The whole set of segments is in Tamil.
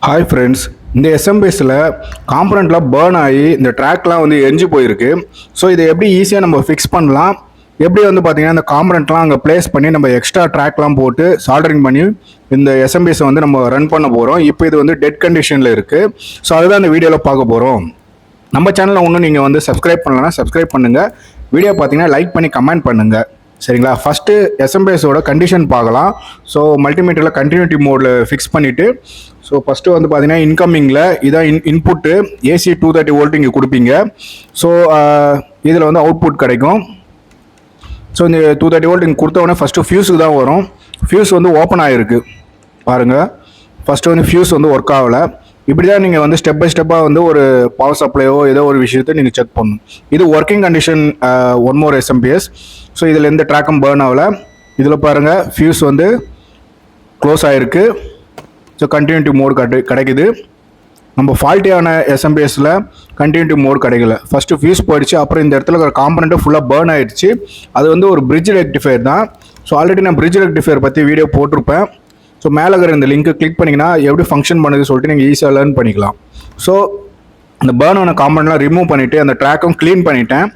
ஹாய் ஃப்ரெண்ட்ஸ், இந்த எஸ்எம்பிஎஸில் காம்பனண்ட்லாம் பேர்ன் ஆகி இந்த ட்ராக்லாம் வந்து எரிஞ்சு போயிருக்கு. ஸோ இதை எப்படி ஈஸியாக நம்ம ஃபிக்ஸ் பண்ணலாம், எப்படி வந்து பார்த்தீங்கன்னா இந்த காம்பனண்ட்லாம் அங்கே ப்ளேஸ் பண்ணி நம்ம எக்ஸ்ட்ரா ட்ராக்லாம் போட்டு சால்டரிங் பண்ணி இந்த எஸ்எம்பிஎஸை வந்து நம்ம ரன் பண்ண போகிறோம். இப்போ இது வந்து டெட் கண்டிஷனில் இருக்குது. ஸோ அதுதான் இந்த வீடியோவில் பார்க்க போகிறோம். நம்ம சேனலில் ஒன்றும் நீங்கள் வந்து சப்ஸ்கிரைப் பண்ணலன்னா சப்ஸ்கிரைப் பண்ணுங்கள். வீடியோ பார்த்தீங்கன்னா லைக் பண்ணி கமெண்ட் பண்ணுங்கள். சரிங்களா? ஃபஸ்ட்டு எஸ்எம்பிஎஸோட கண்டிஷன் பார்க்கலாம். ஸோ மல்டிமீட்டரில் கண்டினியூட்டி மோடில் ஃபிக்ஸ் பண்ணிவிட்டு, ஸோ ஃபஸ்ட்டு வந்து பார்த்தீங்கன்னா இன்கமிங்கில் இதான் இன்புட்டு ஏசி 230 வோல்ட் இங்கே கொடுப்பீங்க. ஸோ இதில் வந்து அவுட்புட் கிடைக்கும். ஸோ இந்த 230 வோல்ட் இங்கே கொடுத்தவொடனே ஃபஸ்ட்டு ஃபியூஸுக்கு தான் வரும். ஃபியூஸ் வந்து ஓப்பன் ஆகிருக்கு பாருங்கள். ஃபஸ்ட்டு வந்து ஃபியூஸ் வந்து ஒர்க் ஆகலை. இப்படி தான் நீங்கள் வந்து ஸ்டெப் பை ஸ்டெப்பாக வந்து ஒரு பவர் சப்ளையோ ஏதோ ஒரு விஷயத்தை நீங்கள் செக் பண்ணணும். இது working condition one more SMPS. So இதில் எந்த ட்ராக்கும் பேர்ன் ஆகலை. இதில் பாருங்கள் ஃபியூஸ் வந்து க்ளோஸ் ஆகிருக்கு. ஸோ கண்டினியூட்டி மோடு கிடைக்குது. நம்ம ஃபால்ட்டியான எஸ்எம்பிஎஸில் கண்டினியூட்டி மோடு கிடைக்கல. ஃபஸ்ட்டு ஃபியூஸ் போயிடுச்சு, அப்புறம் இந்த இடத்துல இருக்கிற காம்பனண்ட்டு ஃபுல்லாக பேர்ன் ஆகிடுச்சு. அது வந்து ஒரு பிரிட்ஜ் ரெக்டிஃபையர் தான். ஸோ ஆல்ரெடி நான் பிரிட்ஜ் ரெக்டிஃபையர் பற்றி வீடியோ போட்டிருப்பேன். ஸோ மேலே இருக்கிற இந்த லிங்க்கை கிளிக் பண்ணிங்கன்னா எப்படி ஃபங்க்ஷன் பண்ணுது சொல்லிட்டு நீங்கள் ஈஸியாக லேர்ன் பண்ணிக்கலாம். ஸோ அந்த பேர்ன் ஆன காம்பனண்ட்லாம் ரிமூவ் பண்ணிவிட்டு அந்த ட்ராக்கும் க்ளீன் பண்ணிட்டேன்.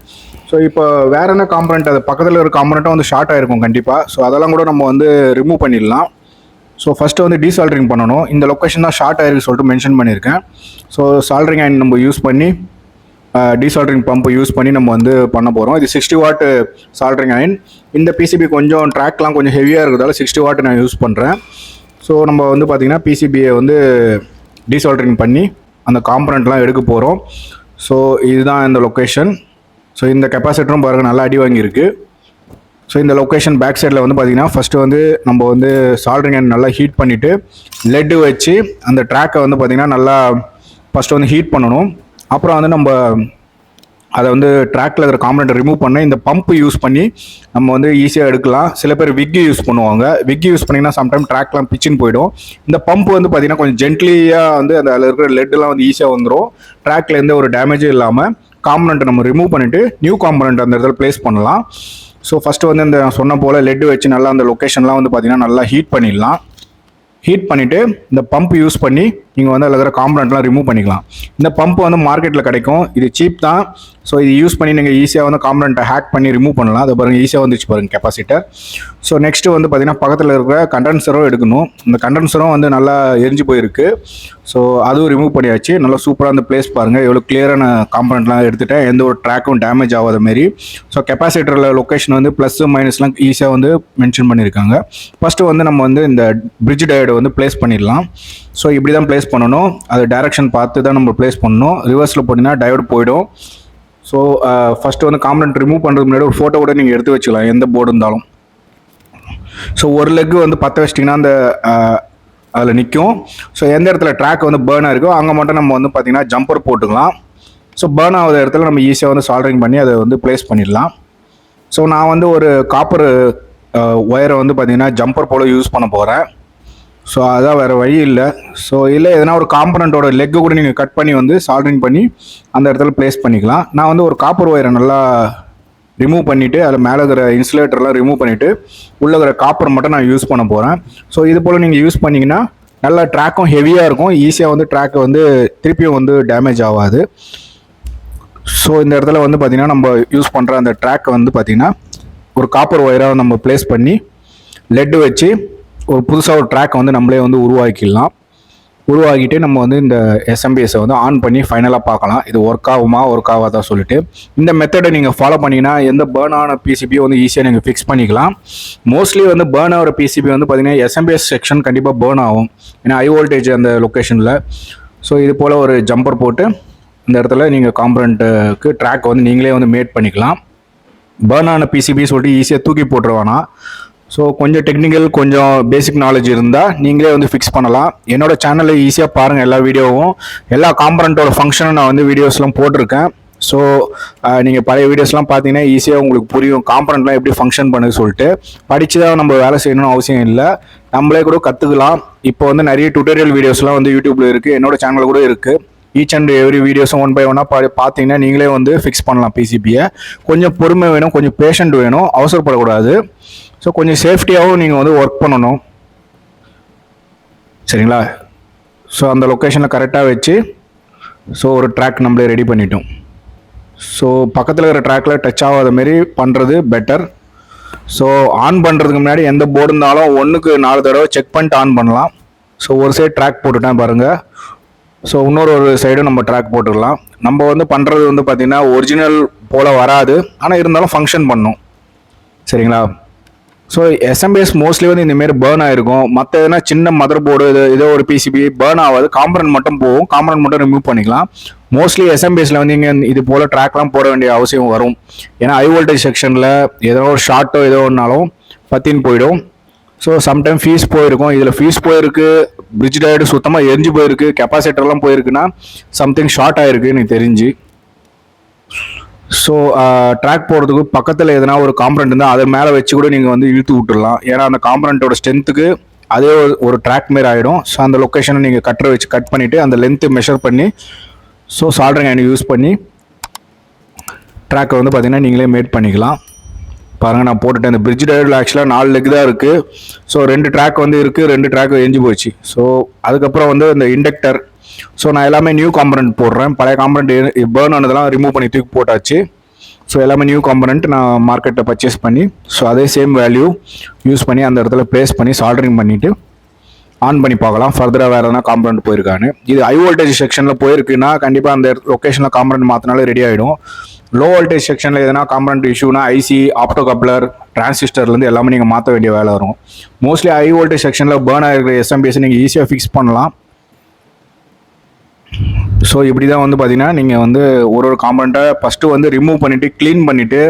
ஸோ இப்போ வேறு என்ன காம்பனண்ட், அது பக்கத்தில் இருக்கிற காம்பனண்ட்டும் வந்து ஷார்ட் ஆகிருக்கும் கண்டிப்பாக. ஸோ அதெல்லாம் கூட நம்ம வந்து ரிமூவ் பண்ணிடலாம். ஸோ ஃபஸ்ட்டு வந்து டீசால்ட்ரிங் பண்ணணும். இந்த லொக்கேஷன் தான் ஷார்ட் ஆகிருக்கு சொல்லிட்டு மென்ஷன் பண்ணியிருக்கேன். ஸோ சால்ட்ரிங் அயன் நம்ம யூஸ் பண்ணி டீசால்ட்ரிங் பம்பை யூஸ் பண்ணி நம்ம வந்து பண்ண போகிறோம். இது 60 வாட் சால்ட்ரிங் அயன். இந்த பிசிபி கொஞ்சம் ட்ராக்லாம் கொஞ்சம் ஹெவியாக இருக்கிறதால 60 வாட் நான் யூஸ் பண்ணுறேன். ஸோ நம்ம வந்து பார்த்திங்கன்னா பிசிபியை வந்து டீசால்ட்ரிங் பண்ணி அந்த காம்பனண்ட்லாம் எடுக்க போகிறோம். ஸோ இதுதான் இந்த லொக்கேஷன். ஸோ இந்த கெப்பாசிட்டரும் பாருங்கள் நல்லா அடி வாங்கியிருக்கு. ஸோ இந்த லொக்கேஷன் பேக் சைடில் வந்து பார்த்திங்கன்னா ஃபஸ்ட்டு வந்து நம்ம வந்து சால்ட்ரிங் அயன் நல்லா ஹீட் பண்ணிவிட்டு லெட்டு வச்சு அந்த ட்ராக்கை வந்து பார்த்திங்கன்னா நல்லா ஃபஸ்ட்டு வந்து ஹீட் பண்ணணும். அப்புறம் வந்து நம்ம அதை வந்து ட்ராக்கில் இருக்கிற காம்பனண்ட்டை ரிமூவ் பண்ண இந்த பம்ப் யூஸ் பண்ணி நம்ம வந்து ஈஸியாக எடுக்கலாம். சில பேர் விக்கி யூஸ் பண்ணுவாங்க. விக்கி யூஸ் பண்ணிங்கன்னா சம்டைம் ட்ராக்லாம் பிச்சின்னு போயிடும். இந்த பம்ப் வந்து பார்த்திங்கன்னா கொஞ்சம் ஜென்ட்லியாக வந்து அந்த அதில் இருக்கிற லெட்டெலாம் வந்து ஈஸியாக வந்துடும். ட்ராக்கில் எந்த ஒரு டேமேஜும் இல்லாமல் காம்பனண்ட்டை நம்ம ரிமூவ் பண்ணிவிட்டு நியூ காம்பனண்ட் அந்த இடத்துல ப்ளேஸ் பண்ணலாம். ஸோ ஃபஸ்ட்டு வந்து இந்த சொன்ன போல் லெட்டு வச்சு நல்லா அந்த லொக்கேஷன்லாம் வந்து பார்த்திங்கன்னா நல்லா ஹீட் பண்ணிடலாம். ஹீட் பண்ணிவிட்டு இந்த பம்ப் யூஸ் பண்ணி நீங்கள் வந்து அதில் இருக்கிற காம்பனண்ட்லாம் ரிமூவ் பண்ணிக்கலாம். இந்த பம்ப் வந்து மார்க்கெட்டில் கிடைக்கும். இது சீப் தான். ஸோ இது யூஸ் பண்ணி நீங்கள் ஈஸியாக வந்து காம்பனண்ட்டை ஹேக் பண்ணி ரிமூவ் பண்ணலாம். அதை பாருங்கள் ஈஸியாக வந்துச்சு பாருங்கள் கெப்பாசிட்டர். ஸோ நெக்ஸ்ட்டு வந்து பார்த்திங்கன்னா பக்கத்தில் இருக்கிற கண்டென்சரும் எடுக்கணும். இந்த கண்டென்சரும் வந்து நல்லா எரிஞ்சு போயிருக்கு. ஸோ அதுவும் ரிமூவ் பண்ணியாச்சு. நல்லா சூப்பராக அந்த பிளேஸ் பாருங்கள் எவ்வளோ கிளியரான காம்பனண்ட்லாம் எடுத்துகிட்டேன், எந்த ஒரு ட்ராக்கும் டேமேஜ் ஆகாத மாரி. ஸோ கெப்பாசிட்டரில் லொக்கேஷன் வந்து ப்ளஸ் மைனஸ்லாம் ஈஸியாக வந்து மென்ஷன் பண்ணியிருக்காங்க. ஃபஸ்ட்டு வந்து நம்ம வந்து இந்த பிரிட்ஜ் டயோடை வந்து ப்ளேஸ் பண்ணிடலாம். ஸோ இப்படி தான் ப்ளேஸ் பண்ணணும். அது டைரக்ஷன் பார்த்து தான் நம்ம ப்ளேஸ் பண்ணணும். ரிவர்ஸில் போட்டிங்கன்னா டயோடு போயிடும். ஸோ ஃபஸ்ட்டு வந்து காம்பனண்ட் ரிமூவ் பண்ணுறதுக்கு முன்னாடி ஒரு ஃபோட்டோ கூட நீங்கள் எடுத்து வச்சுக்கலாம் எந்த போர்டு இருந்தாலும். ஸோ ஒரு லெக்கு வந்து பற்ற வச்சிட்டிங்கன்னா அந்த அதில் நிற்கும். ஸோ எந்த இடத்துல ட்ராக் வந்து பேர்ன் ஆகிருக்கோ அங்கே மட்டும் நம்ம வந்து பார்த்திங்கன்னா ஜம்பர் போட்டுக்கலாம். ஸோ பேர்ன் ஆகாத இடத்துல நம்ம ஈஸியாக வந்து சால்டரிங் பண்ணி அதை வந்து ப்ளேஸ் பண்ணிடலாம். ஸோ நான் வந்து ஒரு காப்பர் ஒயரை வந்து பார்த்திங்கன்னா ஜம்பர் போல் யூஸ் பண்ண போகிறேன். ஸோ அதான் வேறு வழி இல்லை. ஸோ இல்லை எதனா ஒரு காம்பனண்ட்டோட லெக்கு கூட நீங்கள் கட் பண்ணி வந்து சால்டரிங் பண்ணி அந்த இடத்துல ப்ளேஸ் பண்ணிக்கலாம். நான் வந்து ஒரு காப்பர் ஒயரை நல்லா ரிமூவ் பண்ணிவிட்டு அதில் மேலே இருக்கிற இன்சுலேட்டர்லாம் ரிமூவ் பண்ணிவிட்டு உள்ளே இருக்கிற காப்பர் மட்டும் நான் யூஸ் பண்ண போகிறேன். ஸோ இது போல் நீங்கள் யூஸ் பண்ணிங்கன்னா நல்லா ட்ராக்கும் ஹெவியாக இருக்கும். ஈஸியாக வந்து ட்ராக்கு வந்து திருப்பியும் வந்து டேமேஜ் ஆகாது. ஸோ இந்த இடத்துல வந்து பார்த்திங்கன்னா நம்ம யூஸ் பண்ணுற அந்த ட்ராக்கை வந்து பார்த்திங்கன்னா ஒரு காப்பர் ஒயராக நம்ம ப்ளேஸ் பண்ணி லெட்டு வச்சு ஒரு புதுசாக ஒரு ட்ராக்கை வந்து நம்மளே வந்து உருவாக்கிடலாம். உருவாக்கிட்டு நம்ம வந்து இந்த எஸ்எம்பிஎஸை வந்து ஆன் பண்ணி ஃபைனலாக பார்க்கலாம் இது ஒர்க் ஆகுமா ஒர்க் ஆகாதா சொல்லிட்டு. இந்த மெத்தடை நீங்கள் ஃபாலோ பண்ணிங்கன்னா எந்த பேர்ன் ஆன பிசிபியும் வந்து ஈஸியாக நீங்கள் ஃபிக்ஸ் பண்ணிக்கலாம். மோஸ்ட்லி வந்து பேர்ன் ஆகிற பிசிபி வந்து பார்த்திங்கன்னா எஸ்எம்பிஎஸ் செக்ஷன் கண்டிப்பாக பேர்ன் ஆகும், ஏன்னா ஹை வோல்டேஜ் அந்த லொக்கேஷனில். ஸோ இது போல் ஒரு ஜம்பர் போட்டு இந்த இடத்துல நீங்கள் காம்பனண்ட்டுக்கு ட்ராக் வந்து நீங்களே வந்து மேட் பண்ணிக்கலாம். பேர்ன் ஆன பிசிபி சொல்லிட்டு ஈஸியாக தூக்கி போட்டுருவானா. ஸோ கொஞ்சம் டெக்னிக்கல் கொஞ்சம் பேசிக் நாலேஜ் இருந்தால் நீங்களே வந்து ஃபிக்ஸ் பண்ணலாம். என்னோடய சேனலில் ஈஸியாக பாருங்கள் எல்லா வீடியோவும். எல்லா காம்பனண்ட்டோட ஃபங்க்ஷனும் நான் வந்து வீடியோஸ்லாம் போட்டிருக்கேன். ஸோ நீங்கள் பழைய வீடியோஸ்லாம் பார்த்தீங்கன்னா ஈஸியாக உங்களுக்கு புரியும் காம்பனண்ட்லாம் எப்படி ஃபங்க்ஷன் பண்ணுது சொல்லிட்டு. படித்து தான் நம்ம வேலை செய்யணும்னு அவசியம் இல்லை, நம்மளே கூட கற்றுக்கலாம். இப்போ வந்து நிறைய டுட்டோரியல் வீடியோஸ்லாம் வந்து யூடியூப்பில் இருக்குது, என்னோடய சேனலில் கூட இருக்குது. ஈச் அண்ட் எவ்ரி வீடியோஸும் ஒன் பை ஒன்னாக பார்த்தீங்கன்னா நீங்களே வந்து ஃபிக்ஸ் பண்ணலாம் பிசிபியை. கொஞ்சம் பொறுமை வேணும், கொஞ்சம் பேஷண்ட் வேணும், அவசரப்படக்கூடாது. ஸோ கொஞ்சம் சேஃப்டியாகவும் நீங்கள் வந்து ஒர்க் பண்ணணும். சரிங்களா? ஸோ அந்த லொக்கேஷனில் கரெக்டாக வச்சு ஸோ ஒரு ட்ராக் நம்மளே ரெடி பண்ணிட்டோம். ஸோ பக்கத்தில் இருக்கிற ட்ராக்கில் டச் ஆகாத மாரி பண்ணுறது பெட்டர். ஸோ ஆன் பண்ணுறதுக்கு முன்னாடி எந்த போர்டு இருந்தாலும் 1க்கு 4 தடவை செக் பண்ணிட்டு ஆன் பண்ணலாம். ஸோ ஒரு சைடு ட்ராக் போட்டுட்டேன் பாருங்கள். ஸோ இன்னொரு சைடும் நம்ம ட்ராக் போட்டுக்கலாம். நம்ம வந்து பண்ணுறது வந்து பார்த்திங்கன்னா ஒரிஜினல் போல் வராது, ஆனால் இருந்தாலும் ஃபங்க்ஷன் பண்ணும். சரிங்களா? ஸோ எஸ்எம்பிஎஸ் மோஸ்ட்லி வந்து இந்தமாரி பேர்ன் ஆகிருக்கும். மற்ற எதுனா சின்ன மதர் போர்டு ஏதோ ஒரு பிசிபி பேர்ன் ஆகாது, காம்பனன்ட் மட்டும் போகும். காம்பனன்ட் மட்டும் ரிமூவ் பண்ணிக்கலாம். மோஸ்ட்லி எஸ்எம்பிஎஸ்ல வந்து இங்கே இது போல் ட்ராக்லாம் போட வேண்டிய அவசியம் வரும். ஏன்னா ஹை வோல்டேஜ் செக்ஷனில் ஏதோ ஒரு ஷார்ட்டோ ஏதோ ஒன்றாலும் பற்றின்னு போயிடும். ஸோ சம்டைம் ஃபீஸ் போயிருக்கும். இதில் ஃபீஸ் போயிருக்கு, பிரிட்ஜ் டயர்டு சுத்தமாக எரிஞ்சு போயிருக்கு, கெப்பாசிட்டர்லாம் போயிருக்குன்னா சம்திங் ஷார்ட் ஆகிருக்கு எனக்கு தெரிஞ்சு. ஸோ ட்ராக் போடுறதுக்கு பக்கத்தில் எதனா ஒரு காம்பனண்ட் இருந்தால் அதை மேலே வச்சு கூட நீங்கள் வந்து இழுத்து விட்டுடலாம். ஏன்னா அந்த காம்பனண்ட்டோட ஸ்ட்ரென்த்துக்கு அதே ஒரு ட்ராக் மாரி ஆகிடும். ஸோ அந்த லொக்கேஷனை நீங்கள் கட்டரை வச்சு கட் பண்ணிவிட்டு அந்த லென்த்து மெஷர் பண்ணி ஸோ சால்டரிங் அயன் யூஸ் பண்ணி ட்ராக்கை வந்து பார்த்திங்கன்னா நீங்களே மேட் பண்ணிக்கலாம். பாருங்கள் நான் போட்டுட்டேன். இந்த பிரிட்ஜ் டயர்டில் ஆக்சுவலாக 4 லெக் தான் இருக்குது. ஸோ 2 ட்ராக் வந்து இருக்குது, 2 ட்ராக் எரிஞ்சு போச்சு. ஸோ அதுக்கப்புறம் வந்து இந்த இண்டக்டர். ஸோ நான் எல்லாமே நியூ காம்பனண்ட் போடுறேன். பழைய காம்பனண்ட் பேர்ன் ஆனதெல்லாம் ரிமூவ் பண்ணி தூக்கி போட்டாச்சு. ஸோ எல்லாமே நியூ காம்பனண்ட் நான் மார்க்கெட்டில் பர்ச்சேஸ் பண்ணி ஸோ அதே சேம் வேல்யூ யூஸ் பண்ணி அந்த இடத்துல ப்ளேஸ் பண்ணி சால்டரிங் பண்ணிவிட்டு ஆன் பண்ணி பார்க்கலாம் ஃபர்தராக வேறு எதனா காம்பனண்ட் போயிருக்கான்னு. இது ஹை வோல்டேஜ் செக்ஷனில் போயிருக்குன்னா கண்டிப்பாக அந்த லொக்கேஷனில் காம்பனண்ட் மாற்றினாலே ரெடி ஆகிடும். லோ வோல்டேஜ் செக்ஷனில் எதனா காம்பனண்ட் இஷ்யூனா ஐசி, ஆப்டோ கப்ளர், டிரான்சிஸ்டர்லேருந்து எல்லாமே நீங்கள் மாற்ற வேண்டிய வேலை வரும். மோஸ்ட்லி ஹை வோல்டேஜ் செக்ஷனில் பேர்ன் ஆகிருக்கிற எஸ்எம்பிஎஸ் நீங்கள் ஈஸியாக ஃபிக்ஸ் பண்ணலாம். ஸோ இப்படி தான் வந்து பார்த்தீங்கன்னா நீங்கள் வந்து ஒரு காம்பனண்ட்டை ஃபஸ்ட்டு வந்து ரிமூவ் பண்ணிவிட்டு க்ளீன் பண்ணிவிட்டு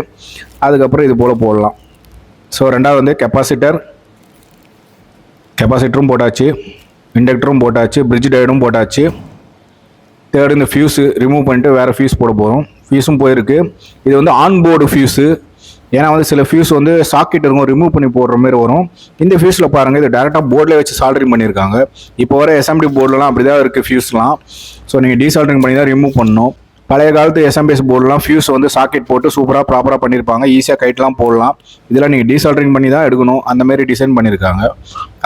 அதுக்கப்புறம் இது போல் போடலாம். ஸோ ரெண்டாவது வந்து கெப்பாசிட்டரும் போட்டாச்சு, இண்டக்டரும் போட்டாச்சு, பிரிட்ஜ் டயர்டும் போட்டாச்சு. தேர்டு இந்த ஃபியூஸு ரிமூவ் பண்ணிட்டு வேறு ஃபியூஸ் போட போகிறோம். ஃபியூஸும் போயிருக்கு. இது வந்து ஆன் போர்டு ஃபியூஸு. ஏன்னா வந்து சில ஃபியூஸ் வந்து சாக்கெட் இருக்கும், ரிமூவ் பண்ணி போடுற மாதிரி வரும். இந்த ஃபியூஸில் பாருங்கள், இது டேரெக்டாக போர்டில் வச்சு சால்டரிங் பண்ணியிருக்காங்க. இப்போ வர எஸ்எம்டி போர்டுலாம் அப்படி தான் இருக்குது ஃபியூஸ்லாம். ஸோ நீங்கள் டீசால்டரிங் பண்ணி தான் ரிமூவ் பண்ணணும். பழைய காலத்து எஸ்எம்பிஎஸ் போர்டுலாம் ஃபியூஸ் வந்து சாக்கெட் போட்டு சூப்பராக ப்ராப்பராக பண்ணியிருப்பாங்க, ஈஸியாக கைட்லாம் போடலாம். இதெல்லாம் நீங்கள் டீசால்டரிங் பண்ணி தான் எடுக்கணும். அந்த மாதிரி டிசைன் பண்ணியிருக்காங்க.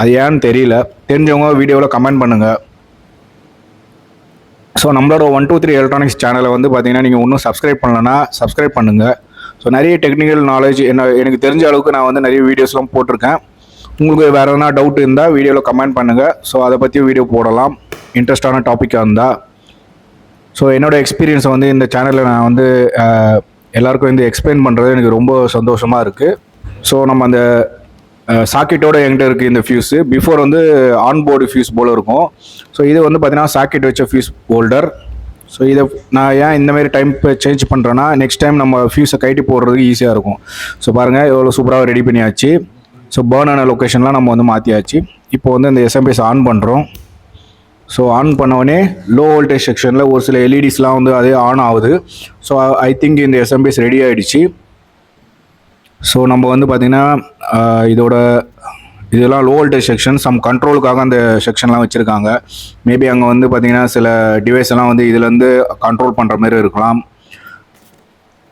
அது ஏன்னு தெரியல, தெரிஞ்சவங்க வீடியோவில் கமெண்ட் பண்ணுங்கள். ஸோ நம்மளோட 123 எலக்ட்ரானிக்ஸ் சேனலை வந்து பார்த்தீங்கன்னா நீங்கள் இன்னும் சப்ஸ்கிரைப் பண்ணலன்னா சப்ஸ்கிரைப் பண்ணுங்கள். ஸோ நிறைய டெக்னிக்கல் நாலேஜ் எனக்கு தெரிஞ்ச அளவுக்கு நான் வந்து நிறைய வீடியோஸ்லாம் போட்டிருக்கேன். உங்களுக்கு வேறு எதனா டவுட் இருந்தால் வீடியோவில் கமெண்ட் பண்ணுங்கள். ஸோ அதை பற்றி வீடியோ போடலாம், இன்ட்ரெஸ்டான டாப்பிக்காக இருந்தால். ஸோ என்னோடய எக்ஸ்பீரியன்ஸை வந்து இந்த சேனலில் நான் வந்து எல்லாருக்கும் வந்து எக்ஸ்பிளைன் பண்ணுறது எனக்கு ரொம்ப சந்தோஷமாக இருக்குது. ஸோ நம்ம அந்த சாக்கெட்டோட என்கிட்ட இருக்குது இந்த ஃபியூஸு. பிஃபோர் வந்து ஆன்போர்டு ஃபியூஸ் போல் இருக்கும். ஸோ இது வந்து பார்த்தீங்கன்னா சாக்கெட் வச்ச ஃபியூஸ் ஹோல்டர். ஸோ இதை நான் ஏன் இந்தமாரி டைம் சேஞ்ச் பண்ணுறேன்னா நெக்ஸ்ட் டைம் நம்ம ஃபியூஸை கைட்டி போடுறதுக்கு ஈஸியாக இருக்கும். ஸோ பாருங்கள் எவ்வளோ சூப்பராக ரெடி பண்ணியாச்சு. ஸோ பேர்ன் ஆன லொக்கேஷன்லாம் நம்ம வந்து மாற்றியாச்சு. இப்போ வந்து இந்த எஸ்எம்பிஎஸ் ஆன் பண்ணுறோம். ஸோ ஆன் பண்ணோடனே லோ வோல்டேஜ் செக்ஷனில் ஒரு சில எல்இடிஸ்லாம் வந்து அதே ஆன் ஆகுது. ஸோ ஐ திங்க் இந்த எஸ்எம்பிஎஸ் ரெடி ஆகிடுச்சு. ஸோ நம்ம வந்து பார்த்திங்கன்னா இதெல்லாம் லோ வோல்டேஜ் செக்ஷன், சம் கண்ட்ரோலுக்காக அந்த செக்ஷன்லாம் வச்சுருக்காங்க. மேபி அங்கே வந்து பார்த்திங்கன்னா சில டிவைஸ் எல்லாம் வந்து இதுலேருந்து கண்ட்ரோல் பண்ணுற மாதிரி இருக்கலாம்.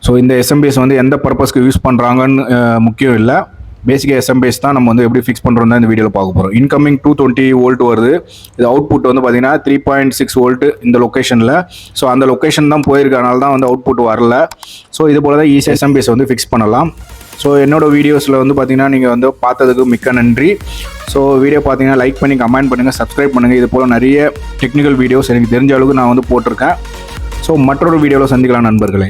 ஸோ இந்த எஸ்எம்பிஎஸ் வந்து எந்த பர்பஸ்க்கு யூஸ் பண்ணுறாங்கன்னு முக்கியம் இல்லை. பேசிக்காக எஸ்எம்பிஎஸ் தான் நம்ம வந்து எப்படி ஃபிக்ஸ் பண்ணுறோம் தான் இந்த வீடியோவில் பார்க்க போகிறோம். இன்கமிங் 220 வோல்ட் வருது. இது அவுட்புட் வந்து பார்த்திங்கன்னா 3.6 வோல்ட் இந்த லொக்கேஷனில். ஸோ அந்த லொக்கேஷன் தான் போயிருக்கனால தான் வந்து அவுட்புட் வரல. ஸோ இது போல் தான் ஈஸியாக எஸ்எம்பிஎஸ் வந்து ஃபிக்ஸ் பண்ணலாம். ஸோ என்னோடய வீடியோஸில் வந்து பார்த்திங்கன்னா நீங்கள் வந்து பார்த்ததுக்கு மிக்க நன்றி. ஸோ வீடியோ பார்த்தீங்கன்னா லைக் பண்ணி கமெண்ட் பண்ணுங்கள், சப்ஸ்கிரைப் பண்ணுங்கள். இது போல் நிறைய டெக்னிக்கல் வீடியோஸ் எனக்கு தெரிஞ்ச அளவுக்கு நான் வந்து போட்டிருக்கேன். ஸோ மற்றொரு வீடியோவில் சந்திக்கலாம் நண்பர்களே.